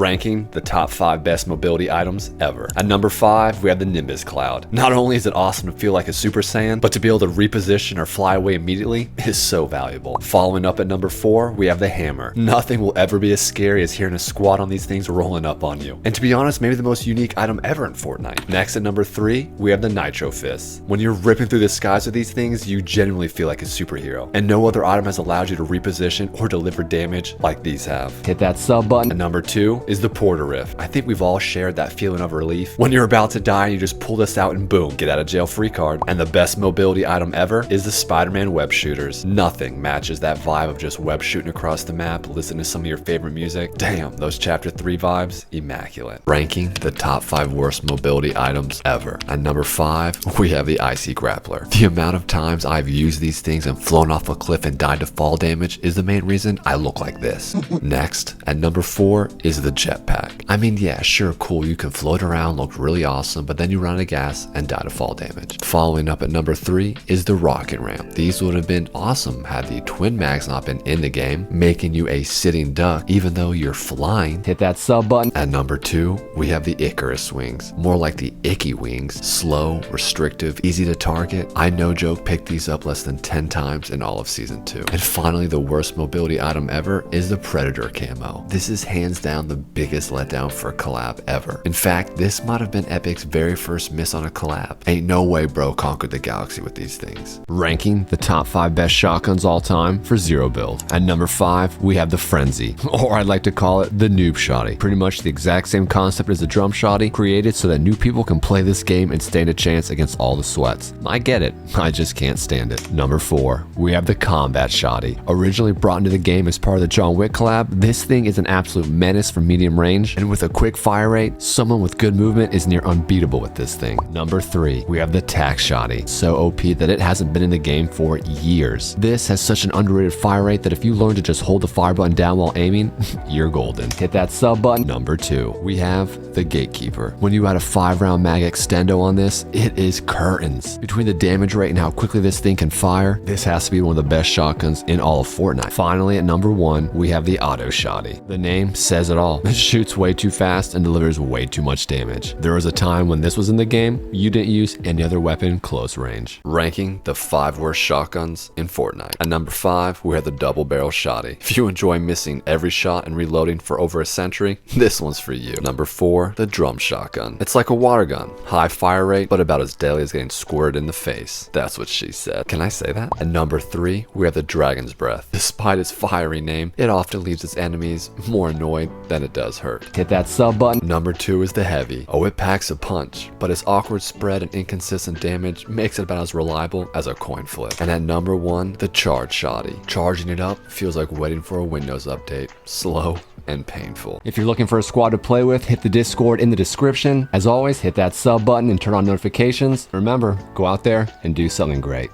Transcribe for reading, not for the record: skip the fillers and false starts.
ranking the top 5 best mobility items ever. At number 5, we have the Nimbus Cloud. Not only is it awesome to feel like a Super Saiyan, but to be able to reposition or fly away immediately is so valuable. Following up at number 4, we have the Hammer. Nothing will ever be as scary as hearing a squad on these things rolling up on you. And to be honest, maybe the most unique item ever in Fortnite. Next at number 3, we have the Nitro Fists. When you're ripping through the skies with these things, you genuinely feel like a superhero. And no other item has allowed you to reposition or deliver damage like these have. Hit that sub button. And number 2 is the Porter Rift. I think we've all shared that feeling of relief when you're about to die and you just pull this out and boom, get out of jail free card. And the best mobility item ever is the Spider-Man web shooters. Nothing matches that vibe of just web shooting across the map, listening to some of your favorite music. Damn, those chapter 3 vibes, immaculate. Ranking the top 5 worst mobility items ever. At number 5, we have the Icy Grappler. The amount of times I've used these things and flown off a cliff and died to fall damage is the main reason I look like this. Next, at number 4 is the Jetpack. I mean, yeah, sure, cool, you can float around, look really awesome, but then you run out of gas and die to fall damage. Following up at number 3 is the Rocket Ramp. These would have been awesome had the twin mags not been in the game, making you a sitting duck even though you're flying. Hit that sub button. At number 2, we have the Icarus wings. More like the Icky wings. Slow, restrictive, easy to target. I no joke picked these up less than 10 times in all of season 2. And finally, the worst mobility item ever is the Predator camo. This is hands down the biggest letdown for a collab ever. In fact, this might have been Epic's very first miss on a collab. Ain't no way bro conquered the galaxy with these things. Ranking the top 5 best shotguns all time for zero build. At number 5, we have the Frenzy, or I'd like to call it the Noob Shotty. Pretty much the exact same concept as the Drum Shotty, created so that new people can play this game and stand a chance against all the sweats. I get it, I just can't stand it. Number 4, we have the Combat Shotty. Originally brought into the game as part of the John Wick collab, this thing is an absolute menace for medium range, and with a quick fire rate, someone with good movement is near unbeatable with this thing. Number 3, we have the Tac Shotty. So OP that it hasn't been in the game for years. This has such an underrated fire rate that if you learn to just hold the fire button down while aiming, you're golden. Hit that sub button. Number 2, we have the Gatekeeper. When you add a 5-round mag extendo on this, it is curtains. Between the damage rate and how quickly this thing can fire, this has to be one of the best shotguns in all of Fortnite. Finally, at number 1, we have the Auto Shotty. The name says it all. It shoots way too fast and delivers way too much damage. There was a time when this was in the game, you didn't use any other weapon close range. Ranking the 5 worst shotguns in Fortnite. At number 5, we have the Double Barrel Shotty. If you enjoy missing every shot and reloading for over a century, this one's for you. Number 4, the Drum Shotgun. It's like a water gun. High fire rate, but about as deadly as getting squirted in the face. That's what she said. Can I say that? At number 3, we have the Dragon's Breath. Despite its fiery name, it often leaves its enemies more annoyed than it does hurt. Hit that sub button. Number 2 is the Heavy. Oh, it packs a punch, but its awkward spread and inconsistent damage makes it about as reliable as a coin flip. And at number 1, the Charge Shotty. Charging it up feels like waiting for a Windows update. Slow and painful. If you're looking for a squad to play with, hit the Discord in the description. As always, hit that sub button and turn on notifications. Remember, go out there and do something great.